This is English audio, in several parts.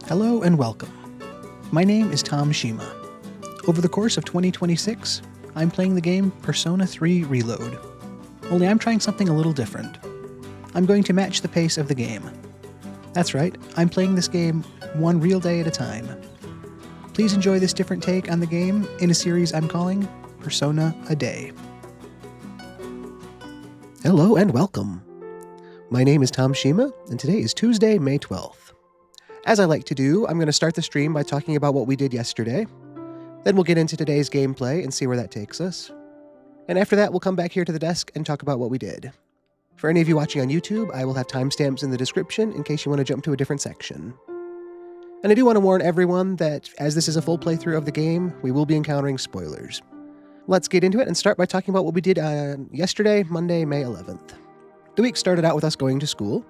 Hello and welcome. My name is Tom Shima. Over the course of 2026, I'm playing the game Persona 3 Reload. Only I'm trying something a little different. I'm going to match the pace of the game. That's right, I'm playing this game one real day at a time. Please enjoy this different take on the game in a series I'm calling Persona a Day. Hello and welcome. My name is Tom Shima, and today is Tuesday, May 12th. As I like to do, I'm going to start the stream by talking about what we did yesterday. Then we'll get into today's gameplay and see where that takes us. And after that, we'll come back here to the desk and talk about what we did. For any of you watching on YouTube, I will have timestamps in the description in case you want to jump to a different section. And I do want to warn everyone that as this is a full playthrough of the game, we will be encountering spoilers. Let's get into it and start by talking about what we did yesterday, Monday, May 11th. The week started out with us going to school.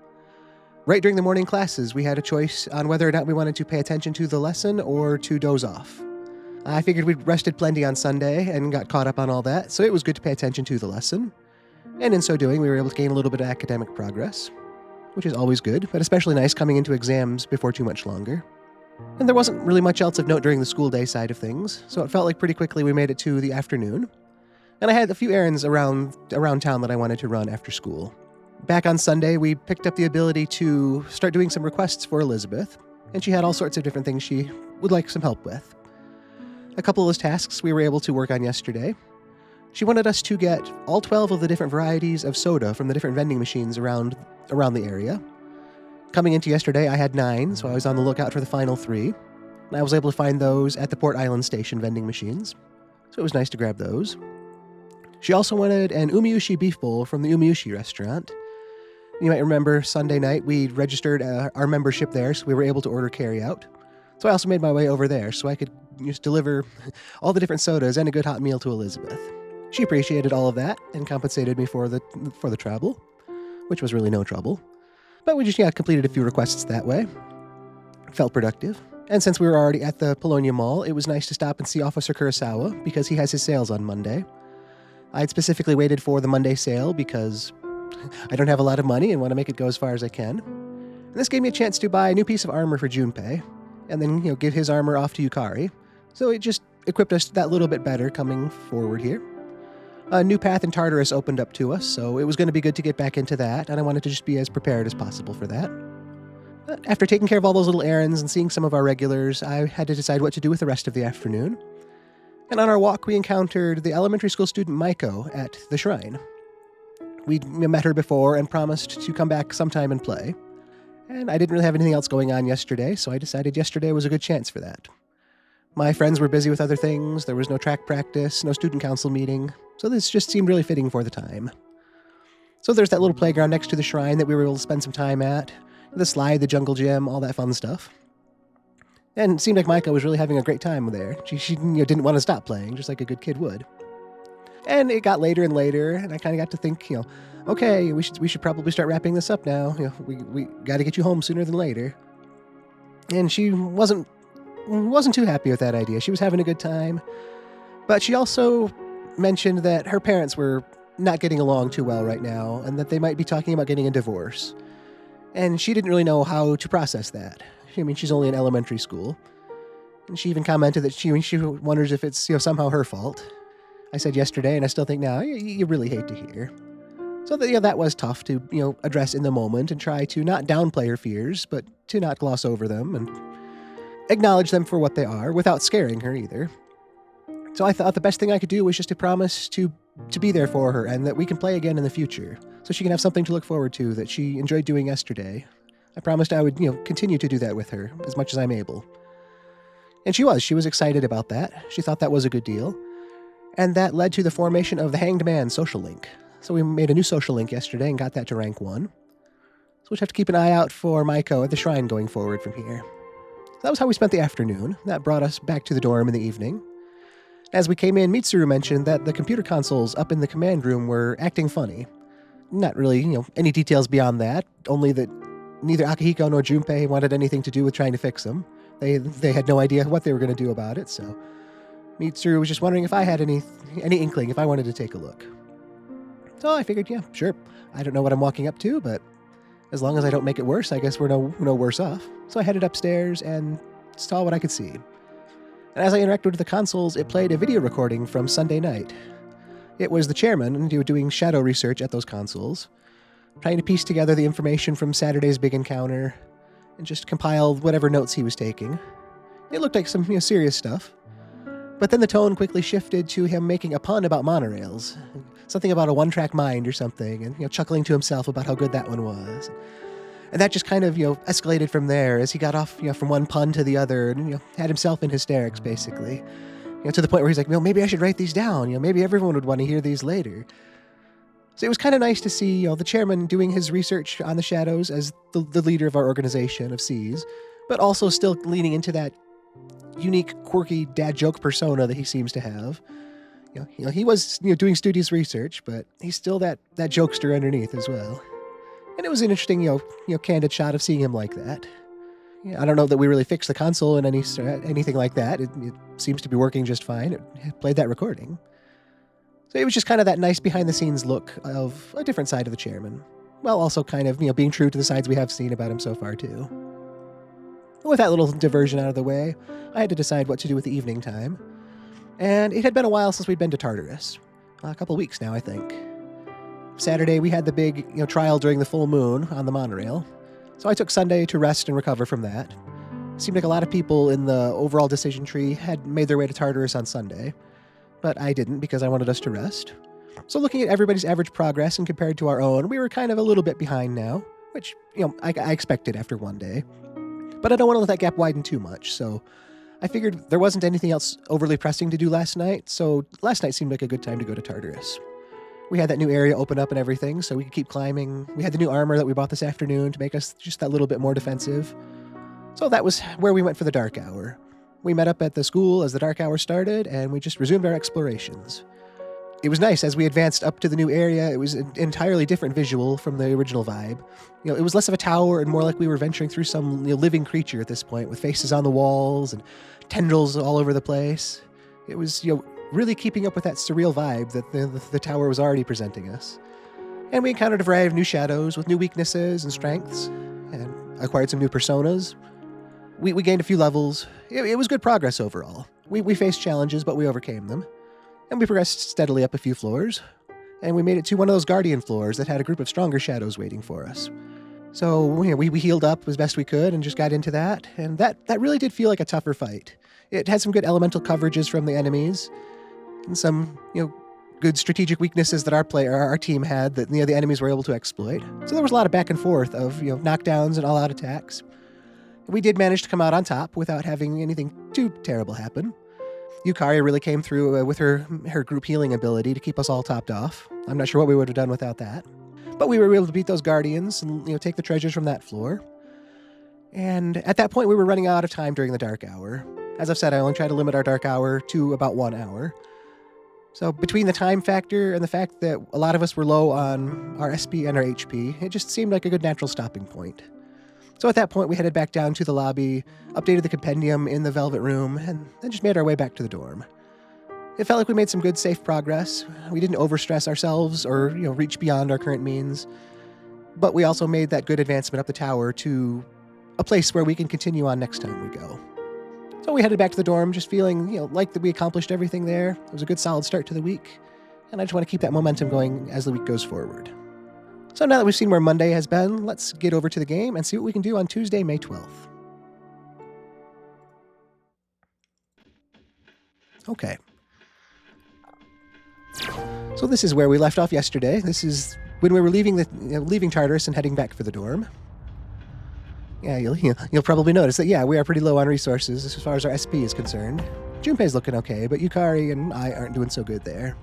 Right during the morning classes, we had a choice on whether or not we wanted to pay attention to the lesson or to doze off. I figured we'd rested plenty on Sunday and got caught up on all that, so it was good to pay attention to the lesson. And in so doing, we were able to gain a little bit of academic progress, which is always good, but especially nice coming into exams before too much longer. And there wasn't really much else of note during the school day side of things, so it felt like pretty quickly we made it to the afternoon. And I had a few errands around town that I wanted to run after school. Back on Sunday, we picked up the ability to start doing some requests for Elizabeth, and she had all sorts of different things she would like some help with. A couple of those tasks we were able to work on yesterday. She wanted us to get all 12 of the different varieties of soda from the different vending machines around the area. Coming into yesterday, I had 9, so I was on the lookout for the final 3. And I was able to find those at the Port Island Station vending machines, so it was nice to grab those. She also wanted an umiushi beef bowl from the Umiushi restaurant. You might remember Sunday night we registered our membership there, so we were able to order carry-out. So I also made my way over there so I could just deliver all the different sodas and a good hot meal to Elizabeth. She appreciated all of that and compensated me for the trouble, which was really no trouble. But we just completed a few requests that way. Felt productive. And since we were already at the Polonia Mall, it was nice to stop and see Officer Kurosawa because he has his sales on Monday. I'd specifically waited for the Monday sale because I don't have a lot of money and want to make it go as far as I can. And this gave me a chance to buy a new piece of armor for Junpei, and then, give his armor off to Yukari. So it just equipped us that little bit better coming forward here. A new path in Tartarus opened up to us, so it was going to be good to get back into that, and I wanted to just be as prepared as possible for that. But after taking care of all those little errands and seeing some of our regulars, I had to decide what to do with the rest of the afternoon. And on our walk, we encountered the elementary school student Maiko at the shrine. We'd met her before and promised to come back sometime and play. And I didn't really have anything else going on yesterday, so I decided yesterday was a good chance for that. My friends were busy with other things, there was no track practice, no student council meeting, so this just seemed really fitting for the time. So there's that little playground next to the shrine that we were able to spend some time at, the slide, the jungle gym, all that fun stuff. And it seemed like Maiko was really having a great time there. She didn't want to stop playing, just like a good kid would. And it got later and later, and I kind of got to think, okay, we should probably start wrapping this up now. We got to get you home sooner than later. And she wasn't too happy with that idea. She was having a good time, but she also mentioned that her parents were not getting along too well right now, and that they might be talking about getting a divorce. And she didn't really know how to process that. She's only in elementary school. And she even commented that she wonders if it's somehow her fault. I said yesterday, and I still think now, you really hate to hear. So that was tough to address in the moment and try to not downplay her fears, but to not gloss over them and acknowledge them for what they are without scaring her either. So I thought the best thing I could do was just to promise to be there for her and that we can play again in the future, so she can have something to look forward to that she enjoyed doing yesterday. I promised I would, continue to do that with her as much as I'm able. And she was excited about that. She thought that was a good deal. And that led to the formation of the Hanged Man social link. So we made a new social link yesterday and got that to rank 1. So we'll have to keep an eye out for Maiko at the shrine going forward from here. So that was how we spent the afternoon. That brought us back to the dorm in the evening. As we came in, Mitsuru mentioned that the computer consoles up in the command room were acting funny. Not really, any details beyond that, only that neither Akihiko nor Junpei wanted anything to do with trying to fix them. They had no idea what they were going to do about it, so Mitsuru was just wondering if I had any inkling, if I wanted to take a look. So I figured, yeah, sure. I don't know what I'm walking up to, but As long as I don't make it worse, I guess we're no worse off. So I headed upstairs and saw what I could see. And as I interacted with the consoles, it played a video recording from Sunday night. It was the chairman doing shadow research at those consoles, trying to piece together the information from Saturday's big encounter and just compile whatever notes he was taking. It looked like some serious stuff. But then the tone quickly shifted to him making a pun about monorails. Something about a one-track mind or something, and chuckling to himself about how good that one was. And that just kind of, escalated from there as he got off, from one pun to the other and, had himself in hysterics, basically. To the point where he's like, maybe I should write these down. Maybe everyone would want to hear these later. So it was kind of nice to see, the chairman doing his research on the shadows as the leader of our organization of Seas, but also still leaning into that unique, quirky dad joke persona that he seems to have. He was, doing studious research, but he's still that jokester underneath as well. And it was an interesting, candid shot of seeing him like that. I don't know that we really fixed the console and anything like that. It seems to be working just fine. It played that recording. So it was just kind of that nice behind-the-scenes look of a different side of the chairman, while also kind of, being true to the sides we have seen about him so far, too. With that little diversion out of the way, I had to decide what to do with the evening time. And it had been a while since we'd been to Tartarus. A couple weeks now, I think. Saturday, we had the big, trial during the full moon on the monorail. So I took Sunday to rest and recover from that. It seemed like a lot of people in the overall decision tree had made their way to Tartarus on Sunday. But I didn't because I wanted us to rest. So looking at everybody's average progress and compared to our own, we were kind of a little bit behind now, which, I expected after one day. But I don't want to let that gap widen too much, so I figured there wasn't anything else overly pressing to do last night, so last night seemed like a good time to go to Tartarus. We had that new area open up and everything, so we could keep climbing. We had the new armor that we bought this afternoon to make us just that little bit more defensive. So that was where we went for the dark hour. We met up at the school as the dark hour started, and we just resumed our explorations. It was nice as we advanced up to the new area. It was an entirely different visual from the original vibe. It was less of a tower and more like we were venturing through some living creature at this point, with faces on the walls and tendrils all over the place. It was, really keeping up with that surreal vibe that the tower was already presenting us. And we encountered a variety of new shadows with new weaknesses and strengths, and acquired some new personas. We gained a few levels. It was good progress overall. We faced challenges, but we overcame them. And we progressed steadily up a few floors, and we made it to one of those guardian floors that had a group of stronger shadows waiting for us. So we healed up as best we could and just got into that, and that really did feel like a tougher fight. It had some good elemental coverages from the enemies, and some good strategic weaknesses that our team had that the enemies were able to exploit. So there was a lot of back and forth of knockdowns and all-out attacks. We did manage to come out on top without having anything too terrible happen. Yukari really came through with her group healing ability to keep us all topped off. I'm not sure what we would have done without that. But we were able to beat those guardians and take the treasures from that floor. And at that point, we were running out of time during the dark hour. As I've said, I only try to limit our dark hour to about 1 hour. So between the time factor and the fact that a lot of us were low on our SP and our HP, it just seemed like a good natural stopping point. So at that point, we headed back down to the lobby, updated the compendium in the Velvet Room, and then just made our way back to the dorm. It felt like we made some good, safe progress. We didn't overstress ourselves or, reach beyond our current means. But we also made that good advancement up the tower to a place where we can continue on next time we go. So we headed back to the dorm, just feeling, like that we accomplished everything there. It was a good, solid start to the week. And I just want to keep that momentum going as the week goes forward. So now that we've seen where Monday has been, let's get over to the game and see what we can do on Tuesday, May 12th. Okay. So this is where we left off yesterday. This is when we were leaving Tartarus and heading back for the dorm. Yeah, you'll probably notice that, we are pretty low on resources as far as our SP is concerned. Junpei's looking okay, but Yukari and I aren't doing so good there.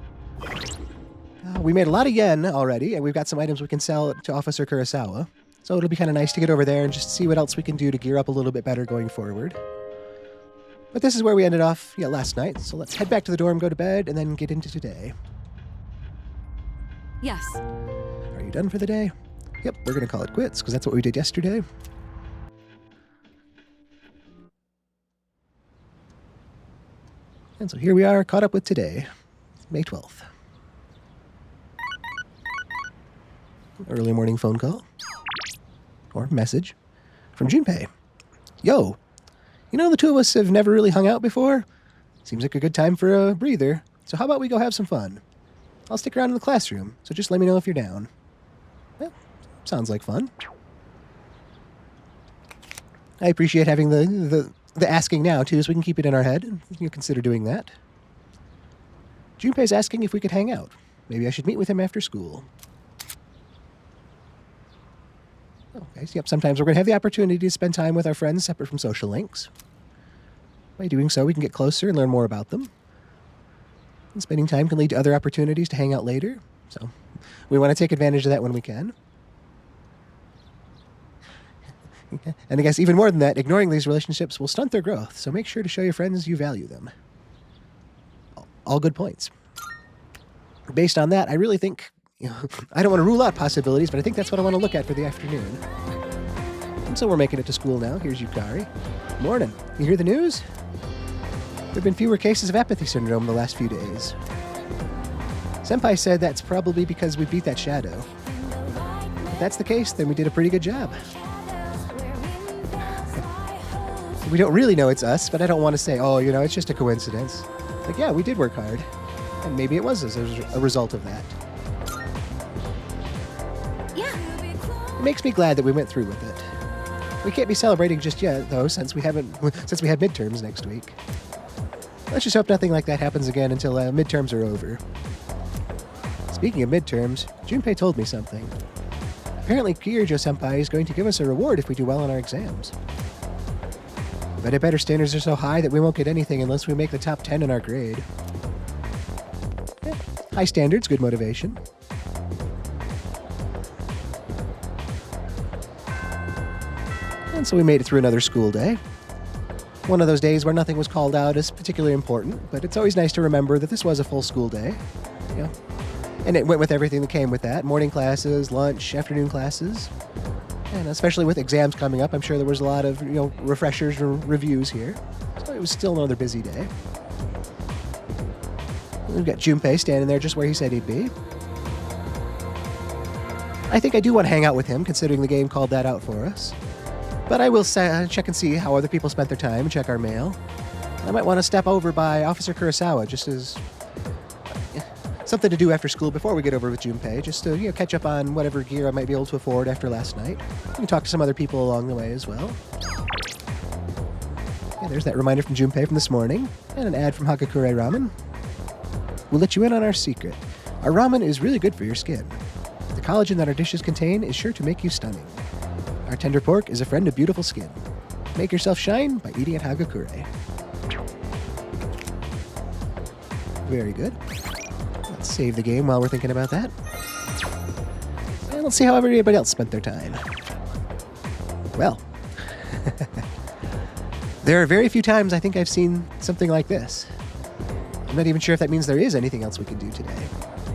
We made a lot of yen already, and we've got some items we can sell to Officer Kurosawa. So it'll be kind of nice to get over there and just see what else we can do to gear up a little bit better going forward. But this is where we ended off last night, so let's head back to the dorm, go to bed, and then get into today. Yes. Are you done for the day? Yep, we're going to call it quits, because that's what we did yesterday. And so here we are, caught up with today, May 12th. Early morning phone call. or message, from Junpei. Yo, the two of us have never really hung out before. Seems like a good time for a breather, so how about we go have some fun? I'll stick around in the classroom, so just let me know if you're down. Well, sounds like fun. I appreciate having the asking now, too, so we can keep it in our head. Consider doing that. Junpei's asking if we could hang out. Maybe I should meet with him after school. Okay, so yep, sometimes we're going to have the opportunity to spend time with our friends separate from social links. By doing so, we can get closer and learn more about them. And spending time can lead to other opportunities to hang out later. So we want to take advantage of that when we can. And I guess even more than that, ignoring these relationships will stunt their growth. So make sure to show your friends you value them. All good points. Based on that, I really think, I don't want to rule out possibilities, but I think that's what I want to look at for the afternoon. And so we're making it to school now. Here's Yukari. Morning. You hear the news? There have been fewer cases of apathy syndrome in the last few days. Senpai said that's probably because we beat that shadow. If that's the case, then we did a pretty good job. We don't really know it's us, but I don't want to say, it's just a coincidence. Like, yeah, we did work hard. And maybe it was as a result of that. Yeah. It makes me glad that we went through with it. We can't be celebrating just yet, though, since we had midterms next week. Let's just hope nothing like that happens again until midterms are over. Speaking of midterms, Junpei told me something. Apparently, Kirijo-senpai is going to give us a reward if we do well on our exams. But I bet our standards are so high that we won't get anything unless we make the top 10 in our grade. High standards, good motivation. And so we made it through another school day. One of those days where nothing was called out as particularly important, but it's always nice to remember that this was a full school day. And it went with everything that came with that. Morning classes, lunch, afternoon classes. And especially with exams coming up, I'm sure there was a lot of, refreshers or reviews here. So it was still another busy day. We've got Junpei standing there just where he said he'd be. I think I do want to hang out with him, considering the game called that out for us. But I will check and see how other people spent their time and check our mail. I might want to step over by Officer Kurosawa, just as something to do after school before we get over with Junpei, just to catch up on whatever gear I might be able to afford after last night. We can talk to some other people along the way as well. Yeah, there's that reminder from Junpei from this morning, and an ad from Hagakure Ramen. We'll let you in on our secret. Our ramen is really good for your skin. The collagen that our dishes contain is sure to make you stunning. Our tender pork is a friend of beautiful skin. Make yourself shine by eating at Hagakure. Very good. Let's save the game while we're thinking about that. And let's see how everybody else spent their time. Well, there are very few times I think I've seen something like this. I'm not even sure if that means there is anything else we can do today.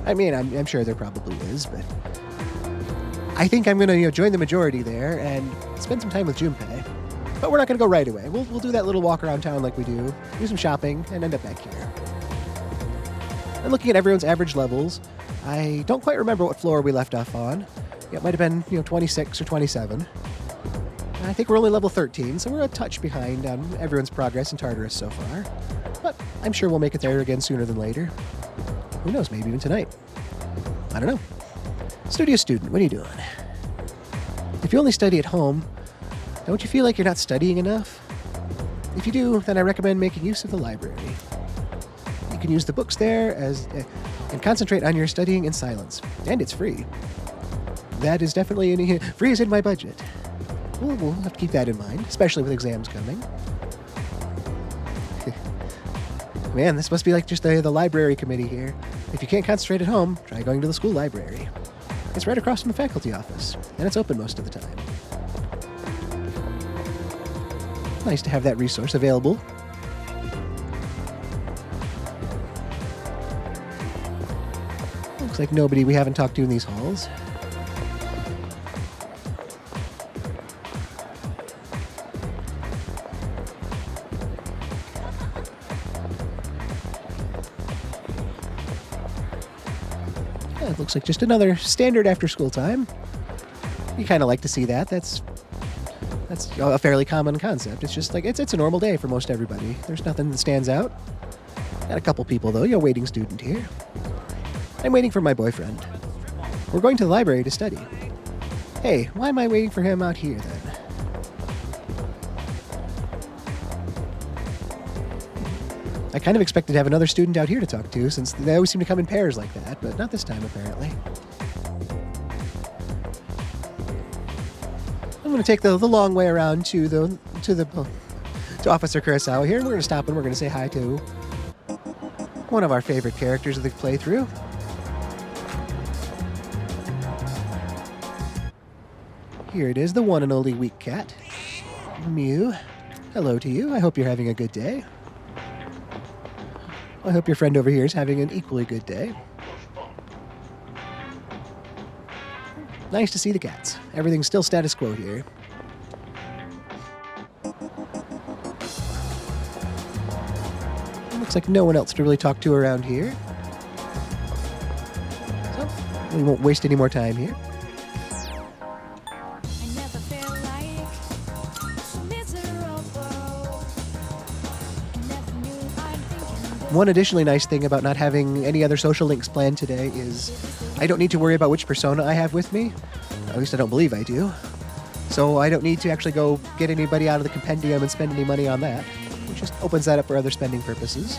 I mean, I'm sure there probably is, but I think I'm going to join the majority there and spend some time with Junpei. But we're not going to go right away. We'll do that little walk around town like we do some shopping, and end up back here. And looking at everyone's average levels, I don't quite remember what floor we left off on. It might have been 26 or 27. I think we're only level 13, so we're a touch behind on everyone's progress in Tartarus so far. But I'm sure we'll make it there again sooner than later. Who knows, maybe even tonight. I don't know. Studio student, what are you doing? If you only study at home, don't you feel like you're not studying enough? If you do, then I recommend making use of the library. You can use the books there and concentrate on your studying in silence. And it's free. That is definitely free is in my budget. We'll have to keep that in mind, especially with exams coming. Man, this must be like just the library committee here. If you can't concentrate at home, try going to the school library. It's right across from the faculty office, and it's open most of the time. Nice to have that resource available. Looks like nobody we haven't talked to in these halls. It looks like just another standard after school time. You kind of like to see that. That's That's a fairly common concept. It's just like, it's a normal day for most everybody. There's nothing that stands out. Got a couple people, though. Waiting student here. I'm waiting for my boyfriend. We're going to the library to study. Hey, why am I waiting for him out here, then? I kind of expected to have another student out here to talk to, since they always seem to come in pairs like that, but not this time, apparently. I'm going to take the long way around to Officer Kurosawa here, and we're going to stop and we're going to say hi to one of our favorite characters of the playthrough. Here it is, the one and only weak cat. Mew. Hello to you. I hope you're having a good day. I hope your friend over here is having an equally good day. Nice to see the cats. Everything's still status quo here. Looks like no one else to really talk to around here. So, we won't waste any more time here. One additionally nice thing about not having any other social links planned today is I don't need to worry about which persona I have with me. At least I don't believe I do. So I don't need to actually go get anybody out of the compendium and spend any money on that. It just opens that up for other spending purposes.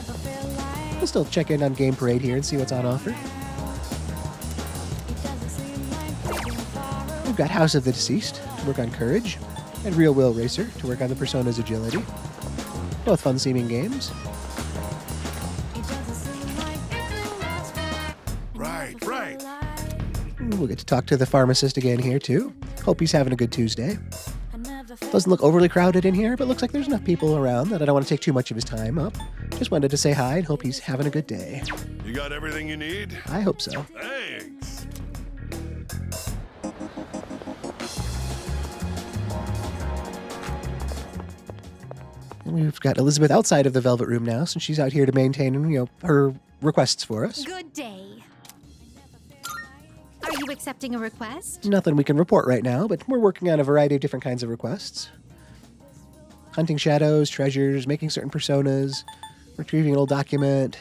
We'll still check in on Game Parade here and see what's on offer. We've got House of the Deceased to work on Courage, and Real Will Racer to work on the persona's agility. Both fun-seeming games. Right. We'll get to talk to the pharmacist again here, too. Hope he's having a good Tuesday. Doesn't look overly crowded in here, but looks like there's enough people around that I don't want to take too much of his time up. Just wanted to say hi and hope he's having a good day. You got everything you need? I hope so. Thanks. And we've got Elizabeth outside of the Velvet Room now, since she's out here to maintain, her requests for us. Good day. Are you accepting a request? Nothing we can report right now, but we're working on a variety of different kinds of requests. Hunting shadows, treasures, making certain personas, retrieving an old document.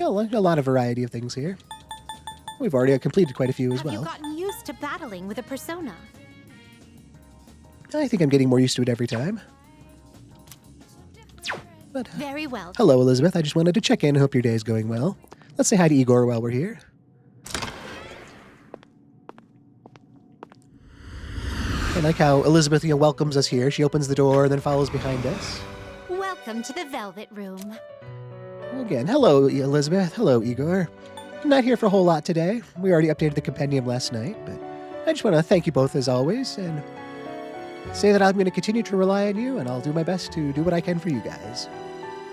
A lot of variety of things here. We've already completed quite a few as well. Have you gotten used to battling with a persona? I think I'm getting more used to it every time. But, Very well. hello, Elizabeth. I just wanted to check in and hope your day is going well. Let's say hi to Igor while we're here. I like how Elizabeth welcomes us here. She opens the door and then follows behind us. Welcome to the Velvet Room. Again, hello, Elizabeth. Hello, Igor. I'm not here for a whole lot today. We already updated the compendium last night, but I just want to thank you both as always and say that I'm going to continue to rely on you, and I'll do my best to do what I can for you guys.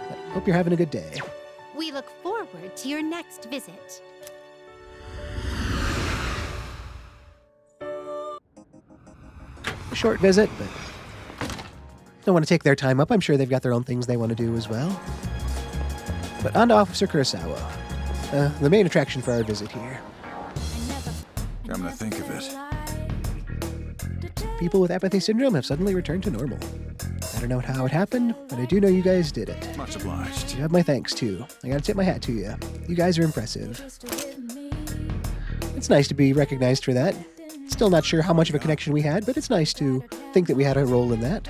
But hope you're having a good day. We look forward to your next visit. A short visit, but don't want to take their time up. I'm sure they've got their own things they want to do as well. But on to Officer Kurosawa, the main attraction for our visit here. Come to think of it. People with apathy syndrome have suddenly returned to normal. I don't know how it happened, but I do know you guys did it. Much obliged. You have my thanks, too. I gotta tip my hat to you. You guys are impressive. It's nice to be recognized for that. Still not sure how much of a connection we had, but it's nice to think that we had a role in that.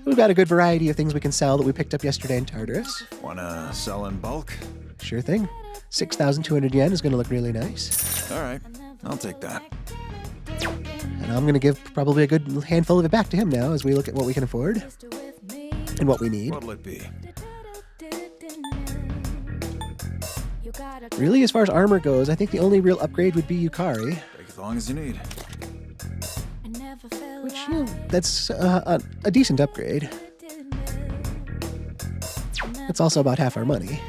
We've got a good variety of things we can sell that we picked up yesterday in Tartarus. Wanna sell in bulk? Sure thing. 6,200 yen is going to look really nice. All right, I'll take that. And I'm going to give probably a good handful of it back to him now as we look at what we can afford and what we need. What'll it be? Really, as far as armor goes, I think the only real upgrade would be Yukari. Take as long as you need. Which, that's a decent upgrade. It's also about half our money.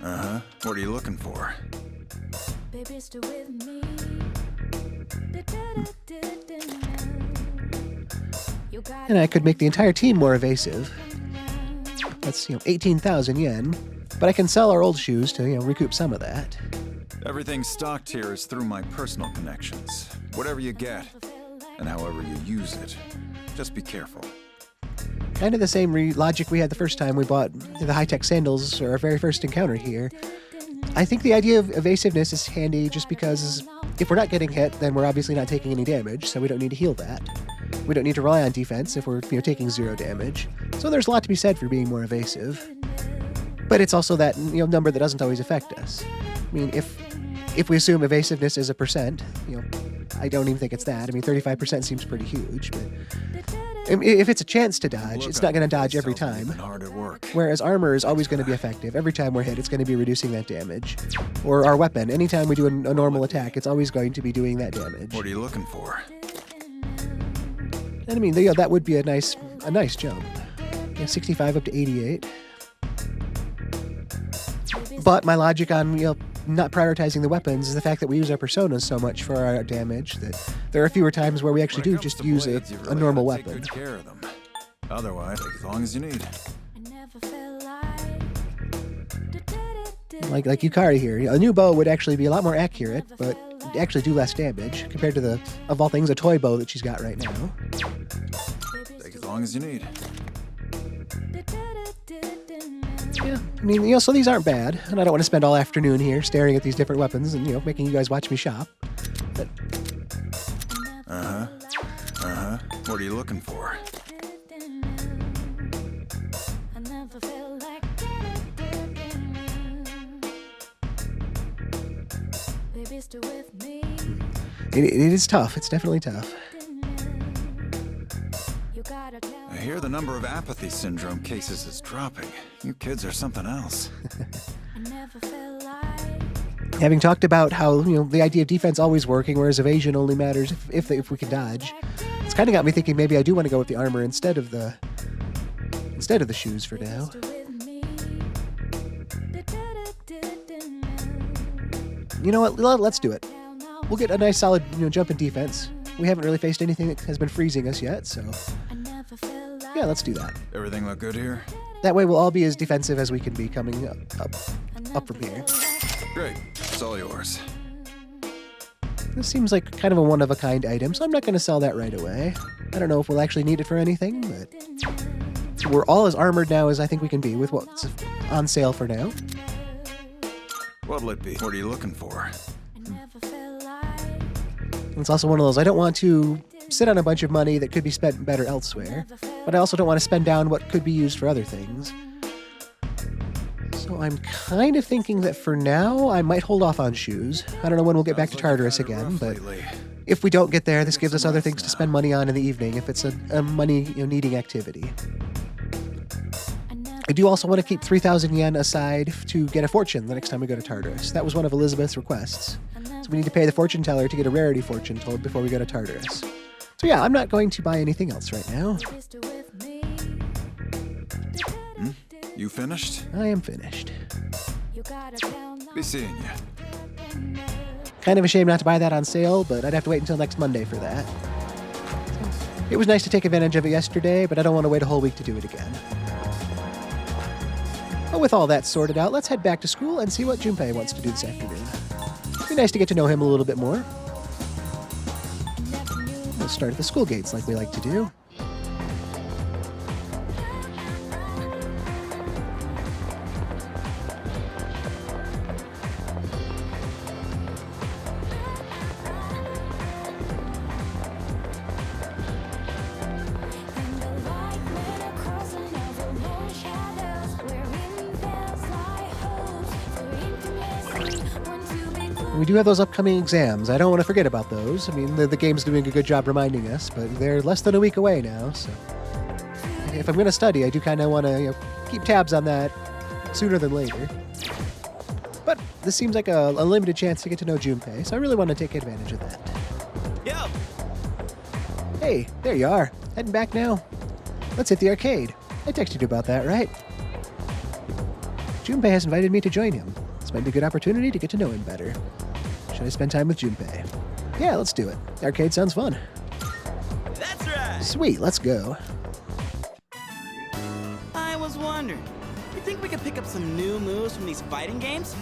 Uh-huh. What are you looking for? And I could make the entire team more evasive. That's, 18,000 yen. But I can sell our old shoes to, recoup some of that. Everything stocked here is through my personal connections. Whatever you get, and however you use it. Just be careful. Kind of the same logic we had the first time we bought the high-tech sandals for our very first encounter here. I think the idea of evasiveness is handy just because if we're not getting hit, then we're obviously not taking any damage, so we don't need to heal that. We don't need to rely on defense if we're taking 0 damage. So there's a lot to be said for being more evasive. But it's also that number that doesn't always affect us. I mean, if we assume evasiveness is a percent, I don't even think it's that. I mean, 35% seems pretty huge, but if it's a chance to dodge, it's not going to dodge every time. Hard at work. Whereas armor is always going to be effective. Every time we're hit, it's going to be reducing that damage. Or our weapon, anytime we do a normal attack, it's always going to be doing that damage. What are you looking for? And I mean, that would be a nice jump. 65 up to 88. But my logic on not prioritizing the weapons is the fact that we use our personas so much for our damage that there are fewer times where we actually do just use a normal weapon. Take good care of them. Otherwise, take as long as you need. Like Yukari here, a new bow would actually be a lot more accurate, but actually do less damage compared to the, of all things, a toy bow that she's got right now. Take as long as you need. Yeah, I mean, so these aren't bad, and I don't want to spend all afternoon here staring at these different weapons and, making you guys watch me shop. But What are you looking for? It is tough. It's definitely tough. I hear the number of apathy syndrome cases is dropping. You kids are something else. Having talked about how, the idea of defense always working, whereas evasion only matters if we can dodge, it's kind of got me thinking maybe I do want to go with the armor instead of the shoes for now. You know what? Let's do it. We'll get a nice solid, jump in defense. We haven't really faced anything that has been freezing us yet, so yeah, let's do that. Everything look good here? That way we'll all be as defensive as we can be coming up from here. Great. It's all yours. This seems like kind of a one-of-a-kind item, so I'm not going to sell that right away. I don't know if we'll actually need it for anything, but we're all as armored now as I think we can be with what's on sale for now. What'll it be? What are you looking for? It's also one of those, I don't want to sit on a bunch of money that could be spent better elsewhere, but I also don't want to spend down what could be used for other things. So I'm kind of thinking that for now, I might hold off on shoes. I don't know when we'll get back to Tartarus again, but if we don't get there, this gives us other things to spend money on in the evening if it's a money-needing activity. I do also want to keep 3,000 yen aside to get a fortune the next time we go to Tartarus. That was one of Elizabeth's requests. So we need to pay the fortune teller to get a rarity fortune told before we go to Tartarus. So yeah, I'm not going to buy anything else right now. You finished? I am finished. Be seeing you. Kind of a shame not to buy that on sale, but I'd have to wait until next Monday for that. It was nice to take advantage of it yesterday, but I don't want to wait a whole week to do it again. But with all that sorted out, let's head back to school and see what Junpei wants to do this afternoon. It'd be nice to get to know him a little bit more. We'll start at the school gates like we like to do. We do have those upcoming exams. I don't want to forget about those. I mean, the game's doing a good job reminding us, but they're less than a week away now, so if I'm going to study, I do kind of want to keep tabs on that sooner than later. But this seems like a limited chance to get to know Junpei, so I really want to take advantage of that. Yo! Hey, there you are. Heading back now. Let's hit the arcade. I texted you about that, right? Junpei has invited me to join him. This might be a good opportunity to get to know him better. Should I spend time with Junpei? Yeah, let's do it. The arcade sounds fun. That's right! Sweet, let's go. I was wondering, you think we could pick up some new moves from these fighting games?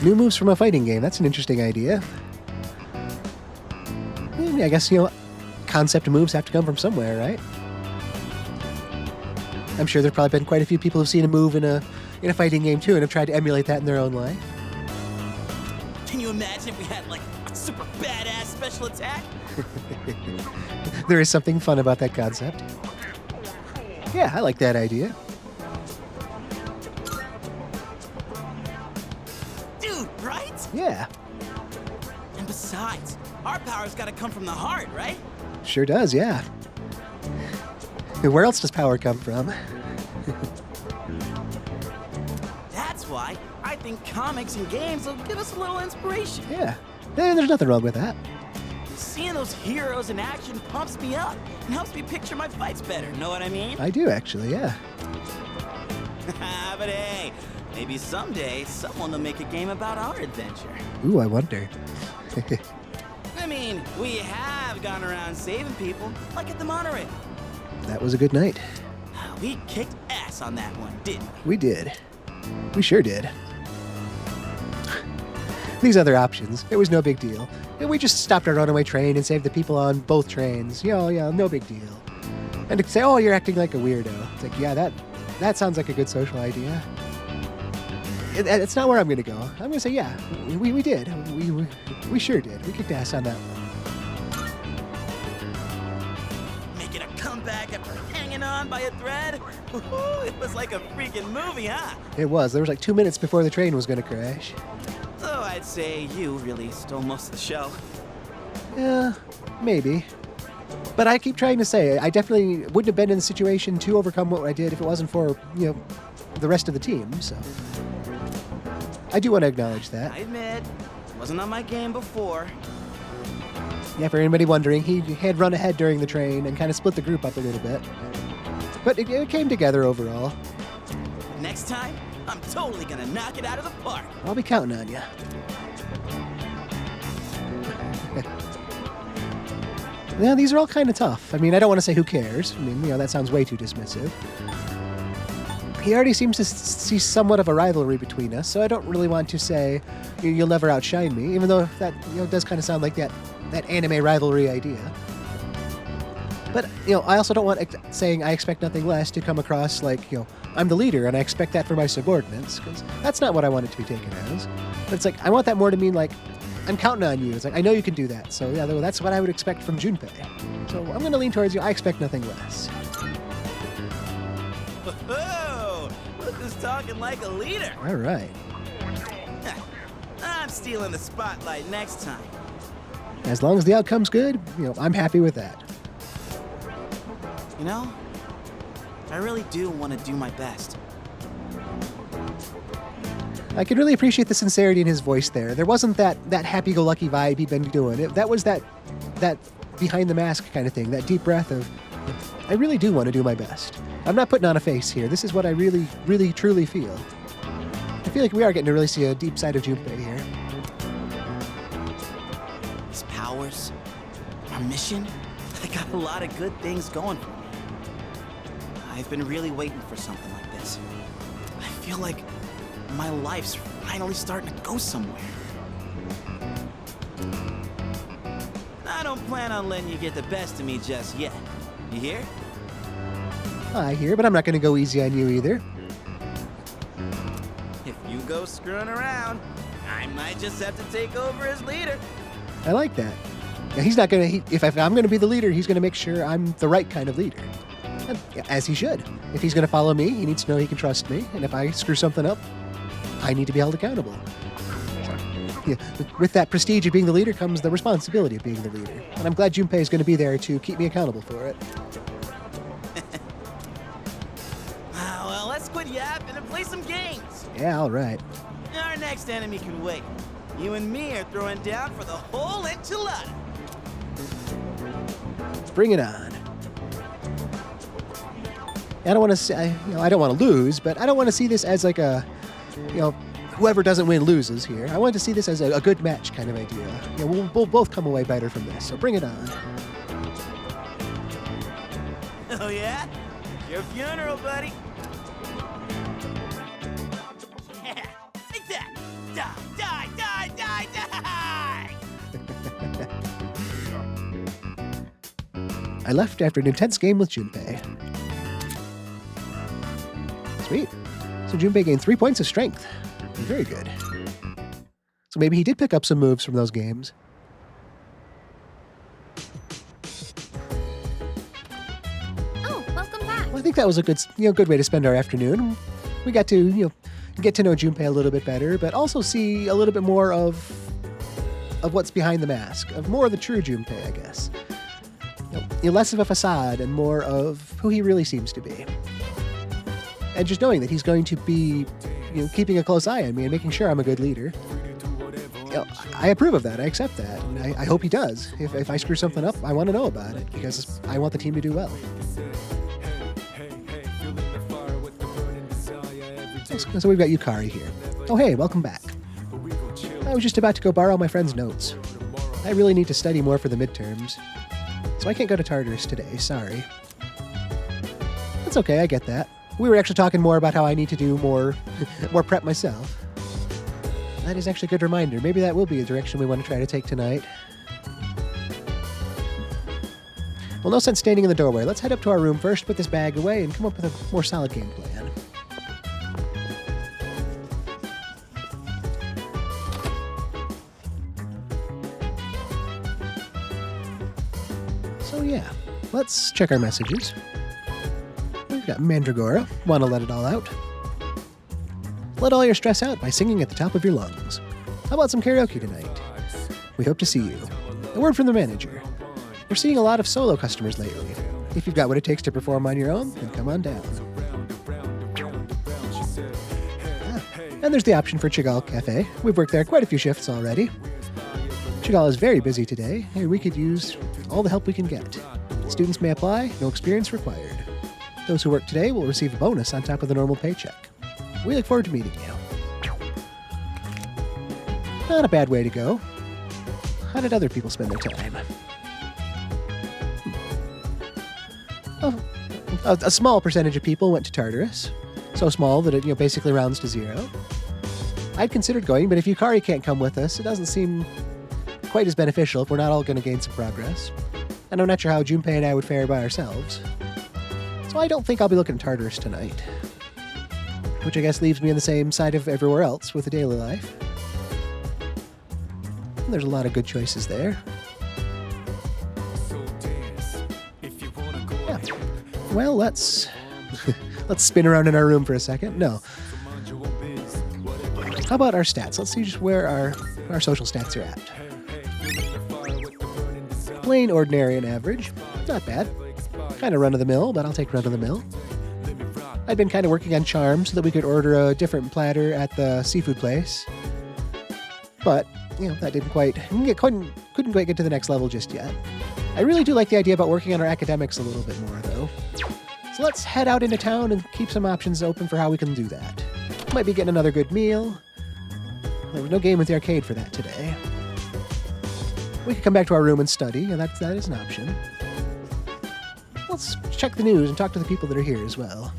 New moves from a fighting game. That's an interesting idea. I guess, concept moves have to come from somewhere, right? I'm sure there've probably been quite a few people who've seen a move in a fighting game too and have tried to emulate that in their own life. Can you imagine if we had, like, a super badass special attack? There is something fun about that concept. Yeah, I like that idea. Dude, right? Yeah, And besides, our power's gotta come from the heart, right? sure does, yeah. Where else does power come from? That's why I think comics and games will give us a little inspiration. Yeah, there's nothing wrong with that. Seeing those heroes in action pumps me up and helps me picture my fights better, know what I mean? I do, actually, yeah. But hey, maybe someday someone will make a game about our adventure. Ooh, I wonder. I mean, we have gone around saving people, like at the monorail. That was a good night. We kicked ass on that one, didn't We did. We sure did. These other options, it was no big deal. We just stopped our runaway train and saved the people on both trains. Yeah, no big deal. And to say, oh, you're acting like a weirdo. It's like, yeah, that sounds like a good social idea. It's not where I'm going to go. I'm going to say, yeah, we did. We sure did. We kicked ass on that one. we? Making a comeback after hanging on by a thread? Woohoo, it was like a freaking movie, huh? It was. There was like 2 minutes before the train was going to crash. So I'd say you really stole most of the show. Yeah, maybe. But I keep trying to say, I definitely wouldn't have been in the situation to overcome what I did if it wasn't for, the rest of the team, so. I do want to acknowledge that. I admit, wasn't on my game before. Yeah, for anybody wondering, he had run ahead during the train and kind of split the group up a little bit. But it came together overall. Next time, I'm totally gonna knock it out of the park. I'll be counting on you. Yeah, these are all kind of tough. I mean, I don't want to say who cares. I mean, that sounds way too dismissive. He already seems to see somewhat of a rivalry between us, so I don't really want to say you'll never outshine me, even though that does kind of sound like that anime rivalry idea. But, I also don't want saying I expect nothing less to come across like, I'm the leader and I expect that for my subordinates, because that's not what I want it to be taken as. But it's like, I want that more to mean like, I'm counting on you. It's like, I know you can do that. So yeah, that's what I would expect from Junpei. So I'm going to lean towards you. I expect nothing less. Whoa! Look who's talking like a leader. All right. I'm stealing the spotlight next time. As long as the outcome's good, I'm happy with that. I really do want to do my best. I could really appreciate the sincerity in his voice there. There wasn't that happy-go-lucky vibe he'd been doing. That was that behind the mask kind of thing, that deep breath of, I really do want to do my best. I'm not putting on a face here. This is what I really, really, truly feel. I feel like we are getting to really see a deep side of Junpei here. His powers, our mission, I got a lot of good things going for me. I've been really waiting for something like this. I feel like my life's finally starting to go somewhere. I don't plan on letting you get the best of me just yet. You hear? I hear, but I'm not going to go easy on you either. If you go screwing around, I might just have to take over as leader. I like that. Yeah, he's not going to, if I'm going to be the leader, he's going to make sure I'm the right kind of leader. As he should. If he's going to follow me, he needs to know he can trust me. And if I screw something up, I need to be held accountable. Yeah, with that prestige of being the leader comes the responsibility of being the leader. And I'm glad Junpei is going to be there to keep me accountable for it. Well, let's quit yapping and play some games. Yeah, all right. Our next enemy can wait. You and me are throwing down for the whole enchilada. Bring it on. I don't want to say, I don't want to lose, but I don't want to see this as like a, whoever doesn't win loses here. I want to see this as a good match kind of idea. We'll both come away better from this, so bring it on. Oh yeah? Your funeral, buddy. Yeah, take that. Die, die. I left after an intense game with Junpei. Sweet. So Junpei gained 3 points of strength. Very good. So maybe he did pick up some moves from those games. Oh, welcome back. Well, I think that was a good way to spend our afternoon. We got to, get to know Junpei a little bit better, but also see a little bit more of what's behind the mask, of more of the true Junpei, I guess. Less of a facade and more of who he really seems to be. And just knowing that he's going to be, keeping a close eye on me and making sure I'm a good leader. I approve of that. I accept that. And I hope he does. If I screw something up, I want to know about it because I want the team to do well. So we've got Yukari here. Oh, hey, welcome back. I was just about to go borrow my friend's notes. I really need to study more for the midterms. So I can't go to Tartarus today, sorry. That's okay, I get that. We were actually talking more about how I need to do more prep myself. That is actually a good reminder. Maybe that will be a direction we want to try to take tonight. Well, no sense standing in the doorway. Let's head up to our room first, put this bag away, and come up with a more solid game plan. So yeah, let's check our messages. We've got Mandragora, want to let it all out. Let all your stress out by singing at the top of your lungs. How about some karaoke tonight? We hope to see you. A word from the manager. We're seeing a lot of solo customers lately. If you've got what it takes to perform on your own, then come on down. And there's the option for Chagall Cafe. We've worked there quite a few shifts already. Chagall is very busy today. Hey, we could use all the help we can get. Students may apply, no experience required. Those who work today will receive a bonus on top of the normal paycheck. We look forward to meeting you. Not a bad way to go. How did other people spend their time? A small percentage of people went to Tartarus. So small that it basically rounds to 0. I'd considered going, but if Yukari can't come with us, it doesn't seem quite as beneficial if we're not all going to gain some progress. And I'm not sure how Junpei and I would fare by ourselves. So I don't think I'll be looking at Tartarus tonight. Which I guess leaves me on the same side of everywhere else with the daily life. And there's a lot of good choices there. Yeah. Well, let's spin around in our room for a second. No. How about our stats? Let's see just where our social stats are at. Plain, ordinary, and average. Not bad. Kind of run-of-the-mill, but I'll take run-of-the-mill. I'd been kind of working on charm so that we could order a different platter at the seafood place. But, that couldn't quite get to the next level just yet. I really do like the idea about working on our academics a little bit more, though. So let's head out into town and keep some options open for how we can do that. Might be getting another good meal. There was no game at the arcade for that today. We could come back to our room and study, and that is an option. Let's check the news and talk to the people that are here as well.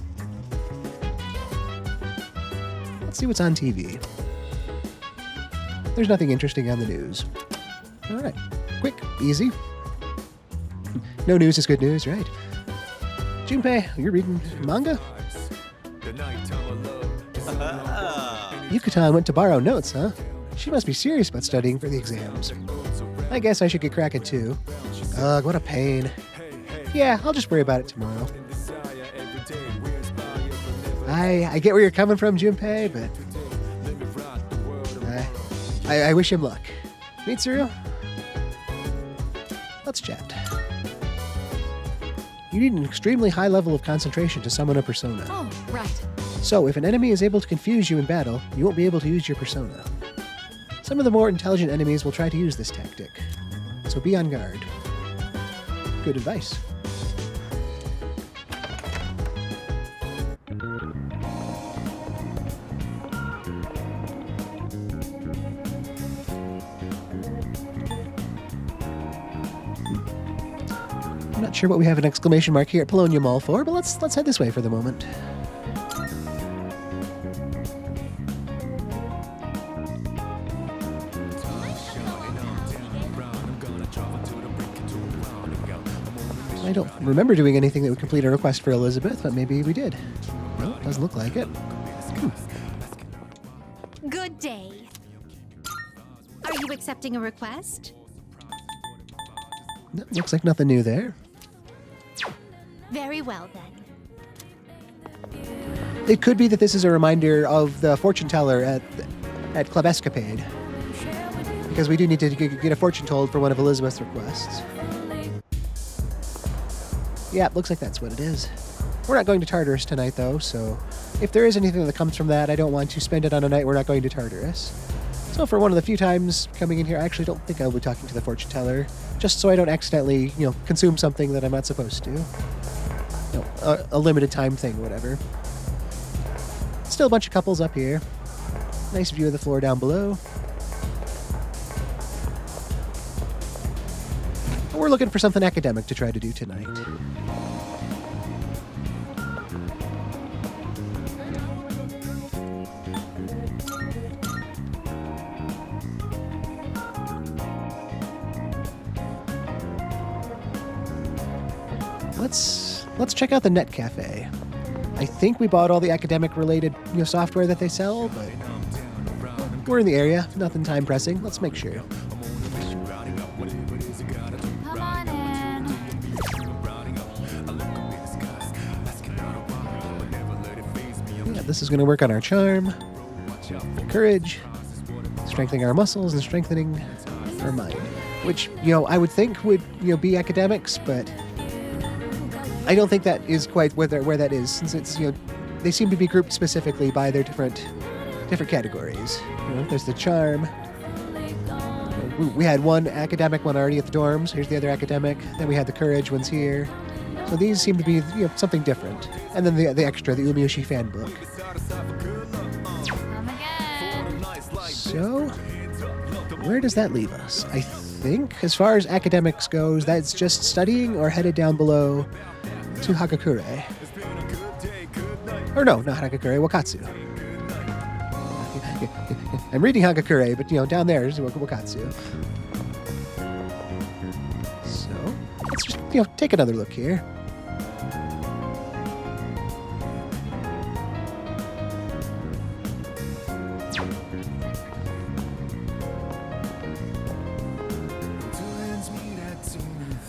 Let's see what's on TV. There's nothing interesting on the news. All right. Quick, easy. No news is good news, right? Junpei, you're reading manga? Yucatan went to borrow notes, huh? She must be serious about studying for the exams. I guess I should get cracking too. Ugh, what a pain. Yeah, I'll just worry about it tomorrow. I get where you're coming from, Junpei, but I wish him luck. Mitsuru? Let's chat. You need an extremely high level of concentration to summon a persona. Oh, right. So, if an enemy is able to confuse you in battle, you won't be able to use your persona. Some of the more intelligent enemies will try to use this tactic, so be on guard. Good advice. I'm not sure what we have an exclamation mark here at Polonium Mall for, but let's head this way for the moment. I don't remember doing anything that would complete a request for Elizabeth, but maybe we did. No, doesn't look like it. Good day. Are you accepting a request? No, looks like nothing new there. Very well, then. It could be that this is a reminder of the fortune teller at Club Escapade. Because we do need to get a fortune told for one of Elizabeth's requests. Yeah, looks like that's what it is. We're not going to Tartarus tonight, though, so if there is anything that comes from that, I don't want to spend it on a night we're not going to Tartarus. So for one of the few times coming in here, I actually don't think I'll be talking to the fortune teller, just so I don't accidentally, consume something that I'm not supposed to. A limited time thing, whatever. Still a bunch of couples up here. Nice view of the floor down below. We're looking for something academic to try to do tonight. Let's check out the Net Cafe. I think we bought all the academic-related software that they sell, but we're in the area. Nothing time pressing. Let's make sure. Come on in. Yeah, this is going to work on our charm, courage, strengthening our muscles, and strengthening our mind. Which, I would think would, be academics, but I don't think that is quite where that is, since it's, they seem to be grouped specifically by their different categories. There's the charm. We had one academic one already at the dorms. Here's the other academic. Then we had the courage ones here. So these seem to be something different. And then the extra, the Umiyoshi fan book. Come again. So where does that leave us? I think as far as academics goes, that's just studying or headed down below to Hagakure. Or no, not Hagakure, Wakatsu. I'm reading Hagakure, but down there is Wakatsu. So let's just take another look here.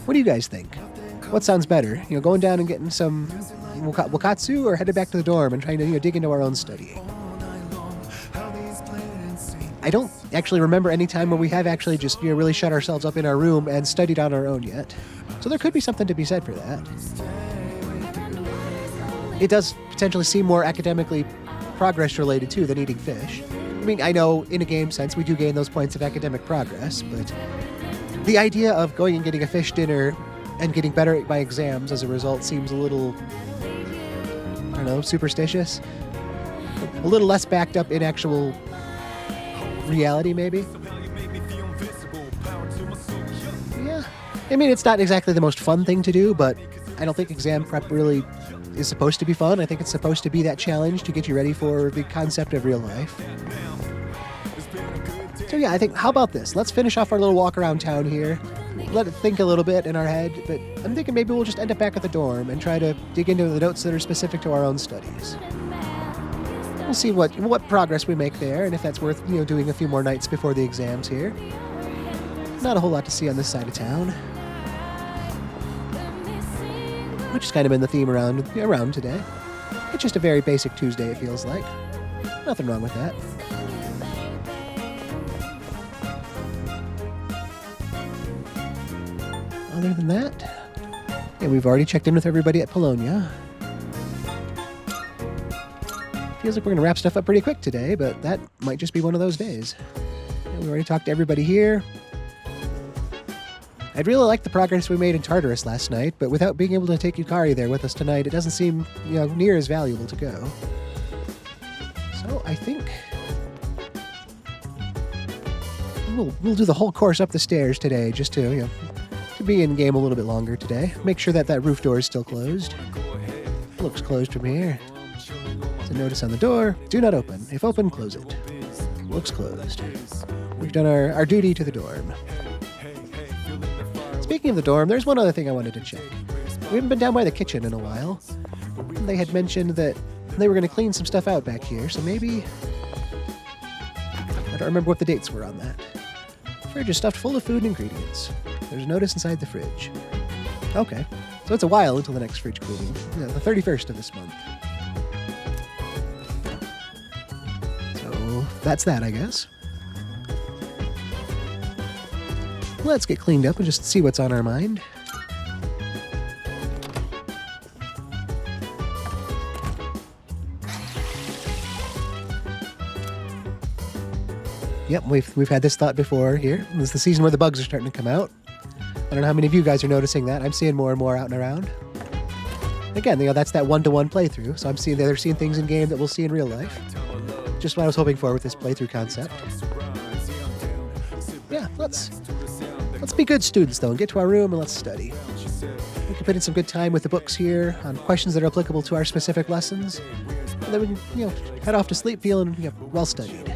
What do you guys think? What sounds better? Going down and getting some Wakatsu, or headed back to the dorm and trying to dig into our own studying? I don't actually remember any time where we have actually just really shut ourselves up in our room and studied on our own yet. So there could be something to be said for that. It does potentially seem more academically progress related too than eating fish. I mean, I know in a game sense we do gain those points of academic progress, but the idea of going and getting a fish dinner and getting better at my exams as a result seems a little, I don't know, superstitious. A little less backed up in actual reality, maybe. Yeah. I mean, it's not exactly the most fun thing to do, but I don't think exam prep really is supposed to be fun. I think it's supposed to be that challenge to get you ready for the concept of real life. So yeah, I think, how about this? Let's finish off our little walk around town here. Let it think a little bit in our head, but I'm thinking maybe we'll just end up back at the dorm and try to dig into the notes that are specific to our own studies. We'll see what progress we make there, and if that's worth, doing a few more nights before the exams here. Not a whole lot to see on this side of town. Which has kind of been the theme around today. It's just a very basic Tuesday, it feels like. Nothing wrong with that. Other than that, yeah, we've already checked in with everybody at Polonia. Feels like we're going to wrap stuff up pretty quick today, but that might just be one of those days. Yeah, we already talked to everybody here. I'd really like the progress we made in Tartarus last night, but without being able to take Yukari there with us tonight, it doesn't seem, near as valuable to go. So I think we'll do the whole course up the stairs today, just to be in game a little bit longer today. Make sure that roof door is still closed. Looks closed from here. There's a notice on the door. Do not open. If open, close it. Looks closed. We've done our duty to the dorm. Speaking of the dorm, there's one other thing I wanted to check. We haven't been down by the kitchen in a while. They had mentioned that they were going to clean some stuff out back here, so maybe... I don't remember what the dates were on that. Fridge is stuffed full of food and ingredients. There's a notice inside the fridge. Okay, so it's a while until the next fridge cleaning. Yeah, the 31st of this month. So that's that, I guess. Let's get cleaned up and just see what's on our mind. Yep, we've had this thought before here. This is the season where the bugs are starting to come out. I don't know how many of you guys are noticing that. I'm seeing more and more out and around. Again, that's that one-to-one playthrough, so I'm seeing that they're seeing things in game that we'll see in real life. Just what I was hoping for with this playthrough concept. Yeah, let's be good students though and get to our room and let's study. We can put in some good time with the books here on questions that are applicable to our specific lessons, and then we can, head off to sleep feeling well studied.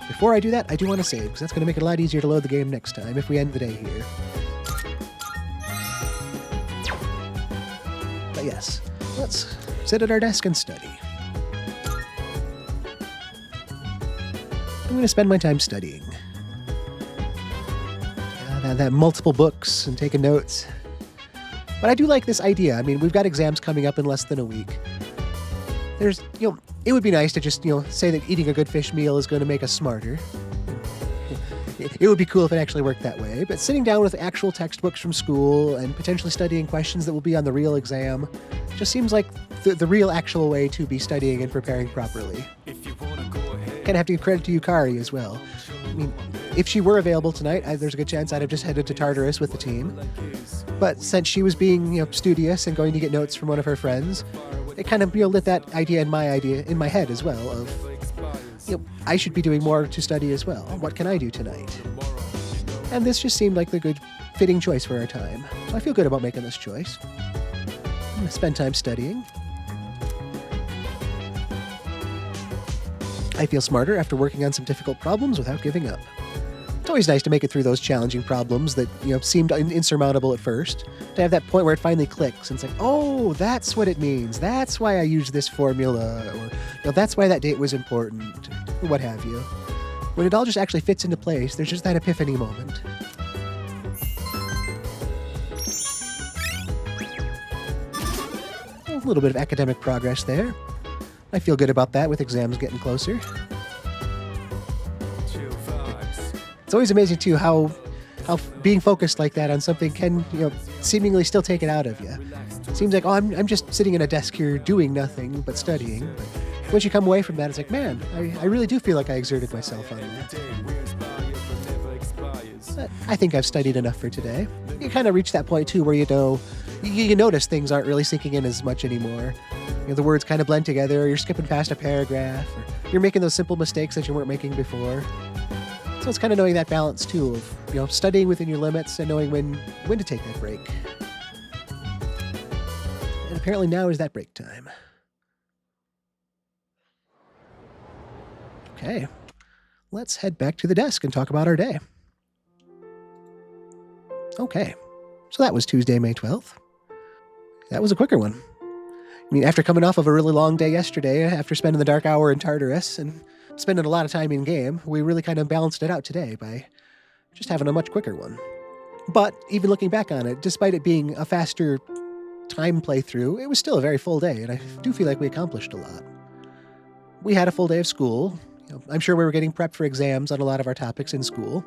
Before I do that, I do want to save, because that's going to make it a lot easier to load the game next time if we end the day here. But yes, let's sit at our desk and study. I'm going to spend my time studying. That multiple books and taking notes. But I do like this idea. I mean, we've got exams coming up in less than a week. There's, it would be nice to just, say that eating a good fish meal is going to make us smarter. It would be cool if it actually worked that way, but sitting down with actual textbooks from school and potentially studying questions that will be on the real exam just seems like the real actual way to be studying and preparing properly. Kind of have to give credit to Yukari as well. I mean, if she were available tonight, there's a good chance I'd have just headed to Tartarus with the team. But since she was being, studious and going to get notes from one of her friends, it kind of, lit that idea in my head as well of, I should be doing more to study as well. What can I do tonight? And this just seemed like the good, fitting choice for our time. So I feel good about making this choice. I'm going to spend time studying. I feel smarter after working on some difficult problems without giving up. It's always nice to make it through those challenging problems that, seemed insurmountable at first, to have that point where it finally clicks and it's like, oh, that's what it means. That's why I used this formula, or that's why that date was important, or what have you. When it all just actually fits into place, there's just that epiphany moment. A little bit of academic progress there. I feel good about that with exams getting closer. It's always amazing, too, how being focused like that on something can, seemingly still take it out of you. It seems like, I'm just sitting in a desk here doing nothing but studying. But once you come away from that, it's like, man, I really do feel like I exerted myself on that. But I think I've studied enough for today. You kind of reach that point, too, where you notice things aren't really sinking in as much anymore. The words kind of blend together, or you're skipping past a paragraph, or you're making those simple mistakes that you weren't making before. So it's kind of knowing that balance, too, of, studying within your limits and knowing when to take that break. And apparently now is that break time. Okay, let's head back to the desk and talk about our day. Okay, so that was Tuesday, May 12th. That was a quicker one. I mean, after coming off of a really long day yesterday, after spending the dark hour in Tartarus and spending a lot of time in game, we really kind of balanced it out today by just having a much quicker one. But even looking back on it, despite it being a faster time playthrough, it was still a very full day, and I do feel like we accomplished a lot. We had a full day of school. I'm sure we were getting prepped for exams on a lot of our topics in school,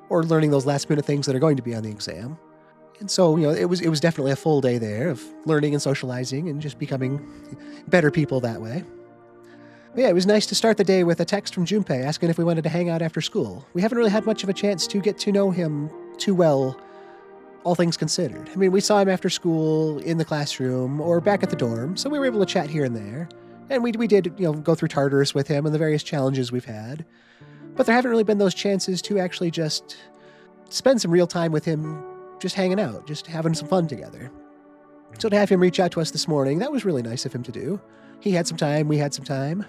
or learning those last-minute things that are going to be on the exam. And so, it was definitely a full day there of learning and socializing and just becoming better people that way. But yeah, it was nice to start the day with a text from Junpei asking if we wanted to hang out after school. We haven't really had much of a chance to get to know him too well, all things considered. I mean, we saw him after school, in the classroom, or back at the dorm, so we were able to chat here and there. And we did, go through Tartarus with him and the various challenges we've had. But there haven't really been those chances to actually just spend some real time with him, just hanging out, just having some fun together. So to have him reach out to us this morning, that was really nice of him to do. He had some time, we had some time.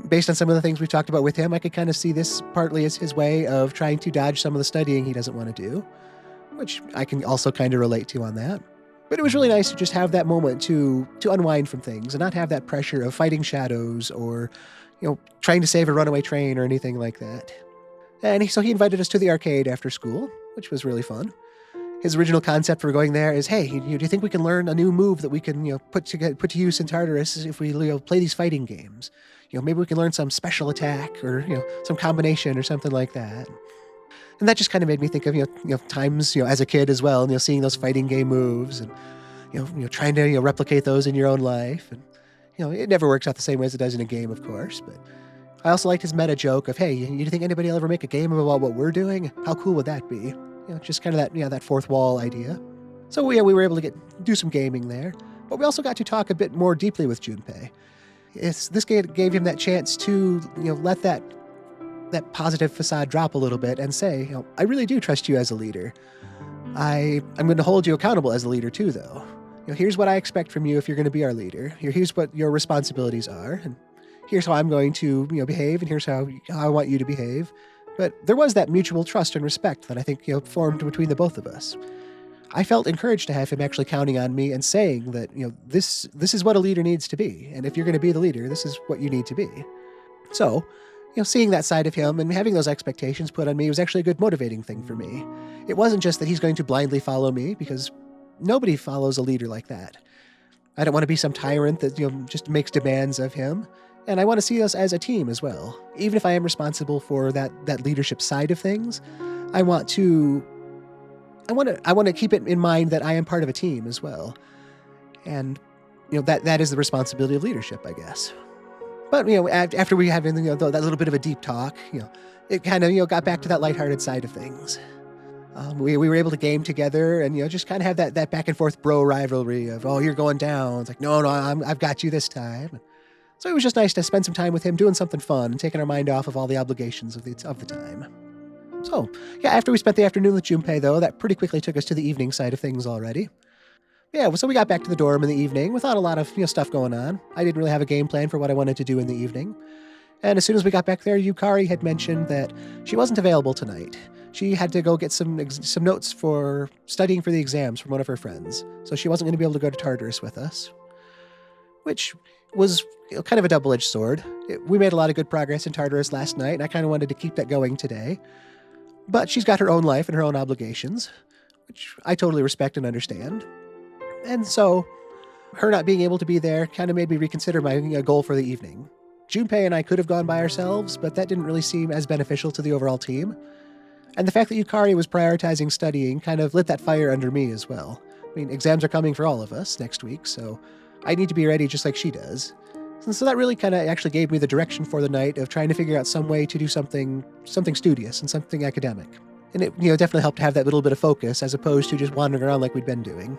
Based on some of the things we've talked about with him, I could kind of see this partly as his way of trying to dodge some of the studying he doesn't want to do. which I can also kind of relate to on that. But it was really nice to just have that moment to unwind from things and not have that pressure of fighting shadows or, trying to save a runaway train or anything like that. And so he invited us to the arcade after school, which was really fun. His original concept for going there is, hey, do you think we can learn a new move that we can, put to use in Tartarus if we play these fighting games? Maybe we can learn some special attack or, some combination or something like that. And that just kind of made me think of, times, as a kid as well, and, seeing those fighting game moves and, trying to, replicate those in your own life. And, it never works out the same way as it does in a game, of course. But I also liked his meta joke of, hey, you think anybody will ever make a game about what we're doing? How cool would that be? Just kind of that, that fourth wall idea. So, we were able to do some gaming there. But we also got to talk a bit more deeply with Junpei. This gave him that chance to, let that positive facade drop a little bit and say, I really do trust you as a leader. I'm going to hold you accountable as a leader too, though. Here's what I expect from you if you're going to be our leader. Here's what your responsibilities are, and here's how I'm going to, behave, and here's how I want you to behave. But there was that mutual trust and respect that I think, formed between the both of us. I felt encouraged to have him actually counting on me and saying that, this is what a leader needs to be, and if you're going to be the leader, this is what you need to be. So, seeing that side of him and having those expectations put on me was actually a good motivating thing for me. It wasn't just that he's going to blindly follow me, because nobody follows a leader like that. I don't want to be some tyrant that, just makes demands of him. And I want to see us as a team as well. Even if I am responsible for that leadership side of things, I want to keep it in mind that I am part of a team as well. And, that is the responsibility of leadership, I guess. But, after we had, that little bit of a deep talk, it kind of, got back to that lighthearted side of things. We were able to game together and, just kind of have that back and forth bro rivalry of, oh, you're going down. It's like, no, I've got you this time. So it was just nice to spend some time with him doing something fun and taking our mind off of all the obligations of the time. So, yeah, after we spent the afternoon with Junpei, though, that pretty quickly took us to the evening side of things already. Yeah, so we got back to the dorm in the evening without a lot of, stuff going on. I didn't really have a game plan for what I wanted to do in the evening. And as soon as we got back there, Yukari had mentioned that she wasn't available tonight. She had to go get some notes for studying for the exams from one of her friends. So she wasn't going to be able to go to Tartarus with us, which was kind of a double-edged sword. We made a lot of good progress in Tartarus last night, and I kind of wanted to keep that going today. But she's got her own life and her own obligations, which I totally respect and understand. And so her not being able to be there kind of made me reconsider my goal for the evening. Junpei and I could have gone by ourselves, but that didn't really seem as beneficial to the overall team. And the fact that Yukari was prioritizing studying kind of lit that fire under me as well. I mean, exams are coming for all of us next week, so I need to be ready just like she does. And so that really kind of actually gave me the direction for the night of trying to figure out some way to do something studious and something academic. And it definitely helped to have that little bit of focus as opposed to just wandering around like we'd been doing.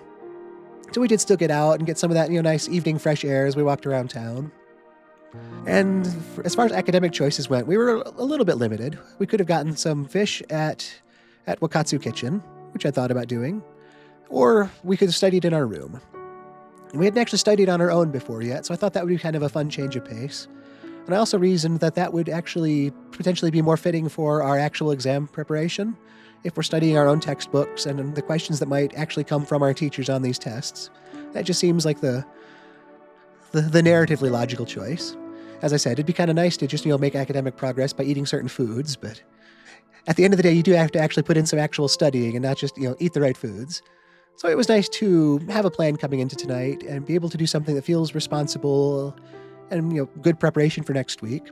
So we did still get out and get some of that nice evening fresh air as we walked around town. And as far as academic choices went, we were a little bit limited. We could have gotten some fish at Wakatsu Kitchen, which I thought about doing, or we could have studied in our room. We hadn't actually studied on our own before yet, so I thought that would be kind of a fun change of pace. And I also reasoned that would actually potentially be more fitting for our actual exam preparation, if we're studying our own textbooks and the questions that might actually come from our teachers on these tests. That just seems like the narratively logical choice. As I said, it'd be kind of nice to just, make academic progress by eating certain foods, but at the end of the day, you do have to actually put in some actual studying and not just, eat the right foods. So it was nice to have a plan coming into tonight and be able to do something that feels responsible and, good preparation for next week.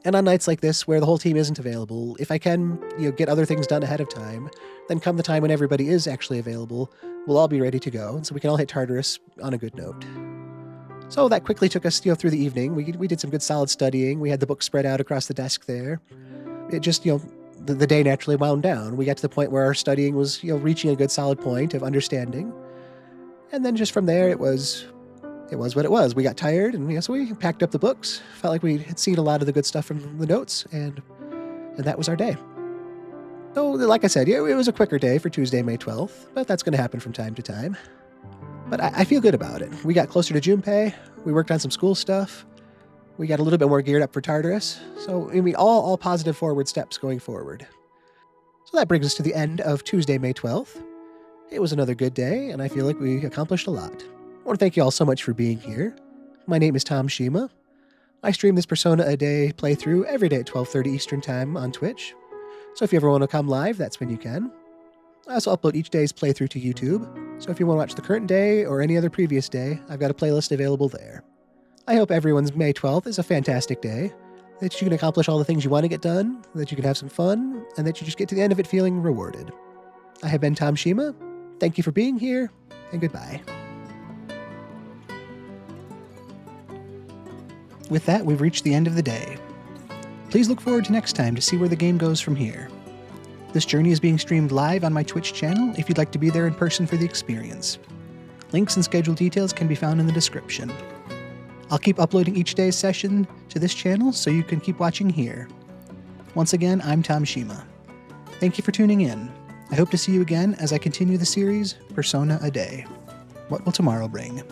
And on nights like this, where the whole team isn't available, if I can, get other things done ahead of time, then come the time when everybody is actually available, we'll all be ready to go, and so we can all hit Tartarus on a good note. So that quickly took us, through the evening. We did some good solid studying. We had the book spread out across the desk there. It just, the day naturally wound down. We got to the point where our studying was, reaching a good solid point of understanding. And then just from there, it was what it was. We got tired, and so we packed up the books. Felt like we had seen a lot of the good stuff from the notes, and that was our day. So, like I said, it was a quicker day for Tuesday, May 12th, but that's going to happen from time to time. But I feel good about it. We got closer to Junpei. We worked on some school stuff. We got a little bit more geared up for Tartarus. So, all positive forward steps going forward. So that brings us to the end of Tuesday, May 12th. It was another good day, and I feel like we accomplished a lot. I want to thank you all so much for being here. My name is Tom Shima. I stream this Persona a Day playthrough every day at 12:30 Eastern Time on Twitch. So if you ever want to come live, that's when you can. I also upload each day's playthrough to YouTube, so if you want to watch the current day or any other previous day, I've got a playlist available there. I hope everyone's May 12th is a fantastic day, that you can accomplish all the things you want to get done, that you can have some fun, and that you just get to the end of it feeling rewarded. I have been Tom Shima. Thank you for being here, and goodbye. With that, we've reached the end of the day. Please look forward to next time to see where the game goes from here. This journey is being streamed live on my Twitch channel if you'd like to be there in person for the experience. Links and schedule details can be found in the description. I'll keep uploading each day's session to this channel so you can keep watching here. Once again, I'm Tom Shima. Thank you for tuning in. I hope to see you again as I continue the series, Persona a Day. What will tomorrow bring?